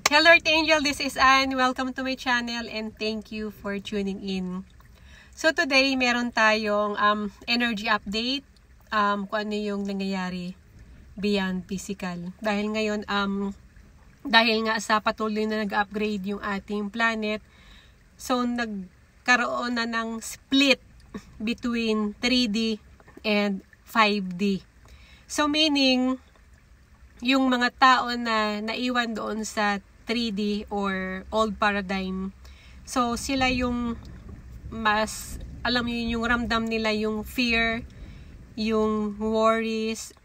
Hello Earth Angel, this is Anne. Welcome to my channel and thank you for tuning in. So today, meron tayong energy update kung ano yung nangyayari beyond physical. Dahil ngayon, dahil nga sa patuloy na nag-upgrade yung ating planet, so nagkaroon na ng split between 3D and 5D. So meaning, yung mga tao na naiwan doon sa 3D or old paradigm, so sila yung mas, alam mo yun, yung ramdam nila yung fear, yung worries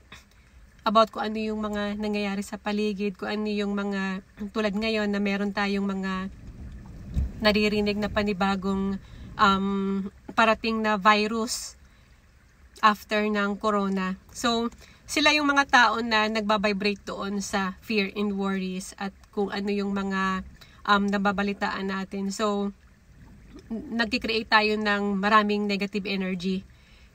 about kung ano yung mga nangyayari sa paligid, kung ano yung mga, tulad ngayon na meron tayong mga naririnig na panibagong parating na virus after ng corona. So sila yung mga tao na nagbabibrate doon sa fear and worries at kung ano yung mga nababalitaan natin. So, nagkikreate tayo ng maraming negative energy.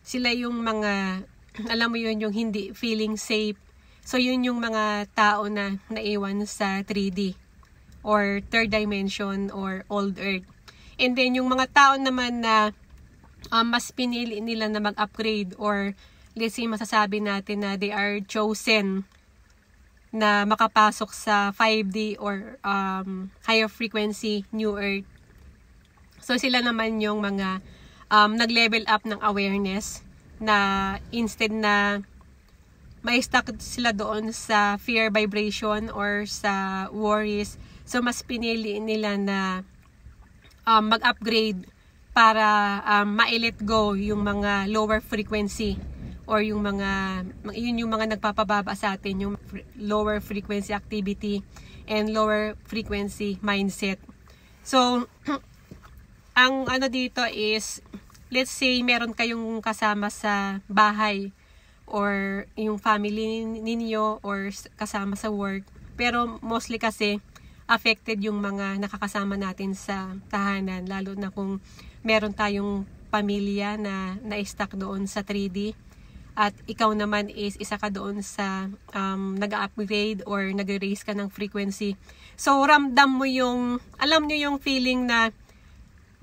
Sila yung mga, alam mo yun, yung hindi feeling safe. So, yun yung mga tao na naiwan sa 3D or third dimension or old earth. And then, yung mga tao naman na mas pinili nila na mag-upgrade or let's say masasabi natin na they are chosen na makapasok sa 5D or higher frequency new earth. So sila naman yung mga nag-level up ng awareness na instead na may stuck sila doon sa fear vibration or sa worries, so mas pinili nila na mag-upgrade para ma-let go yung mga lower frequency or yung mga, yun yung mga nagpapababa sa atin, yung lower frequency activity and lower frequency mindset. So, ang ano dito is, let's say meron kayong kasama sa bahay or yung family ninyo or kasama sa work, pero mostly kasi affected yung mga nakakasama natin sa tahanan, lalo na kung meron tayong pamilya na na-stuck doon sa 3D. At ikaw naman is isa ka doon sa nag-upgrade or nag-raise ka ng frequency. So, ramdam mo yung, alam nyo yung feeling na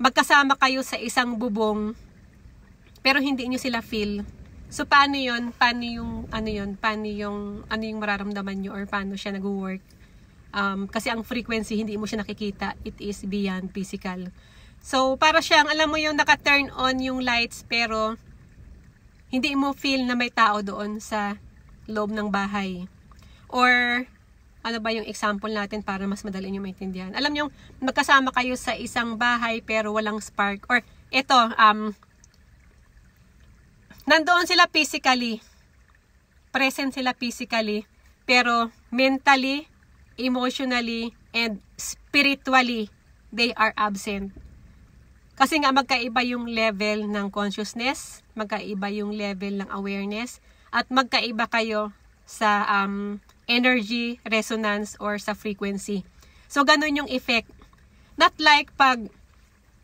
magkasama kayo sa isang bubong, pero hindi nyo sila feel. So, paano yun? Paano yung, ano yun? Paano yung, ano yung mararamdaman nyo or paano siya nag-work? Kasi ang frequency, hindi mo siya nakikita. It is beyond physical. So, para siyang, alam mo yung naka-turn on yung lights, pero hindi mo feel na may tao doon sa loob ng bahay. Or, ano ba yung example natin para mas madali nyo maintindihan? Alam nyo, magkasama kayo sa isang bahay pero walang spark. Or, ito, nandoon sila physically. Present sila physically. Pero, mentally, emotionally, and spiritually, they are absent. Kasi nga magkaiba yung level ng consciousness, magkaiba yung level ng awareness, at magkaiba kayo sa energy, resonance, or sa frequency. So, ganun yung effect. Not like pag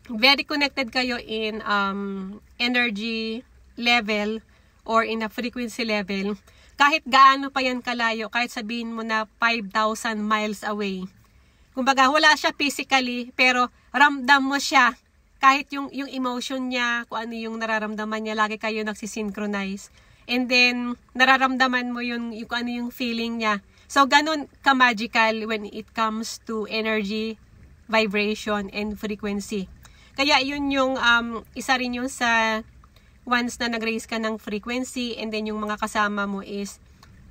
very connected kayo in energy level or in a frequency level, kahit gaano pa yan kalayo, kahit sabihin mo na 5,000 miles away. Kumbaga, wala siya physically, pero ramdam mo siya. Kahit yung emotion niya, kung ano yung nararamdaman niya, lagi kayo nagsisynchronize. And then, nararamdaman mo yung kung ano yung feeling niya. So, ganun ka-magical when it comes to energy, vibration, and frequency. Kaya yun yung, isa rin yung sa once na nag-raise ka ng frequency, and then yung mga kasama mo is,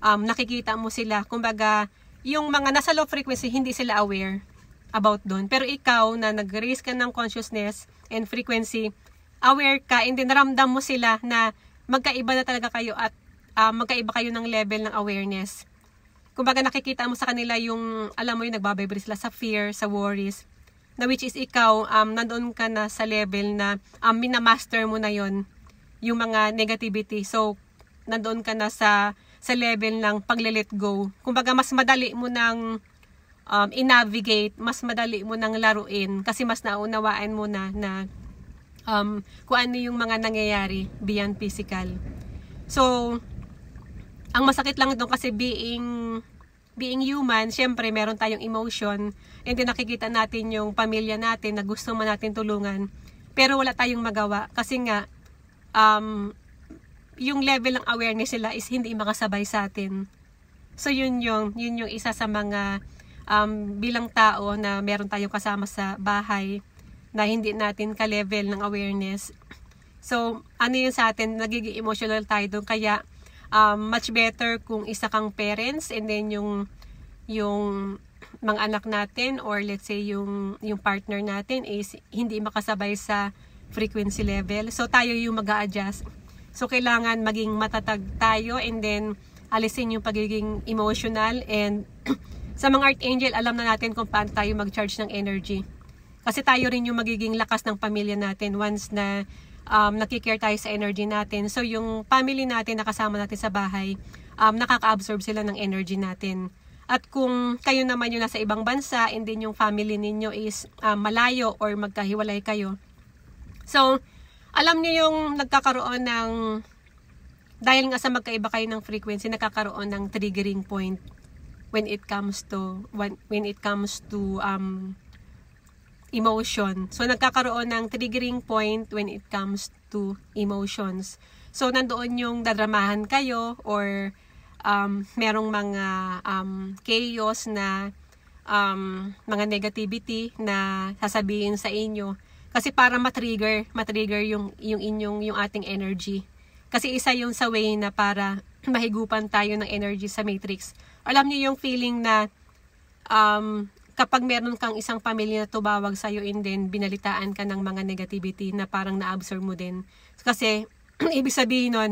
nakikita mo sila. Kumbaga, yung mga nasa low frequency, hindi sila aware about doon. Pero ikaw na nag-raise ka ng consciousness and frequency, aware ka, and then naramdam mo sila na magkaiba na talaga kayo at magkaiba kayo ng level ng awareness. Kumbaga nakikita mo sa kanila yung, alam mo yung nagbabibrate sila sa fear, sa worries, na which is ikaw, nandoon ka na sa level na minamaster mo na yon yung mga negativity. So, nandoon ka na sa level ng pag-let go. Kumbaga mas madali mo ng i-navigate, mas madali mo nang laruin kasi mas naunawaan mo na kung ano yung mga nangyayari beyond physical. So, ang masakit lang doon kasi being being human, syempre meron tayong emotion, and then nakikita natin yung pamilya natin na gusto man natin tulungan, pero wala tayong magawa kasi nga yung level ng awareness nila is hindi makasabay sa atin. So yun yung isa sa mga bilang tao na meron tayong kasama sa bahay na hindi natin ka-level ng awareness. So ano yun sa atin, nagiging emotional tayo doon. Kaya much better kung isa kang parents, and then yung mga anak natin or let's say yung partner natin is hindi makasabay sa frequency level. So tayo yung mag-a-adjust. So kailangan maging matatag tayo, and then alisin yung pagiging emotional. And sa mga archangel, alam na natin kung paano tayo mag-charge ng energy. Kasi tayo rin yung magiging lakas ng pamilya natin once na nakikare tayo sa energy natin. So yung family natin na kasama natin sa bahay, nakaka-absorb sila ng energy natin. At kung kayo naman yung nasa ibang bansa, and then yung family ninyo is malayo or magkahiwalay kayo. So, alam niyo yung nagkakaroon ng, dahil nga sa magkaiba kayo ng frequency, nakakaroon ng triggering point when it comes to emotion. So, nagkakaroon ng triggering point when it comes to emotions. So, nandoon yung dadramahan kayo or merong mga chaos na mga negativity na sasabihin sa inyo. Kasi para matrigger yung ating energy. Kasi isa yung sa way na para mahigupan tayo ng energy sa matrix. Alam niyo yung feeling na kapag meron kang isang pamilya na tumawag sa'yo, and then binalitaan ka ng mga negativity na parang na-absorb mo din. Kasi ibig sabihin nun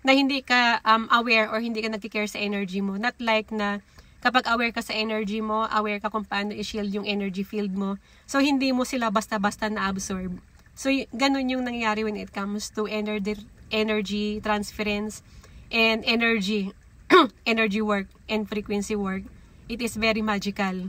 na hindi ka aware or hindi ka nagkikare sa energy mo. Not like na kapag aware ka sa energy mo, aware ka kung paano i-shield yung energy field mo. So, hindi mo sila basta-basta na-absorb. So, ganun yung nangyayari when it comes to energy transference and energy work and frequency work. It is very magical.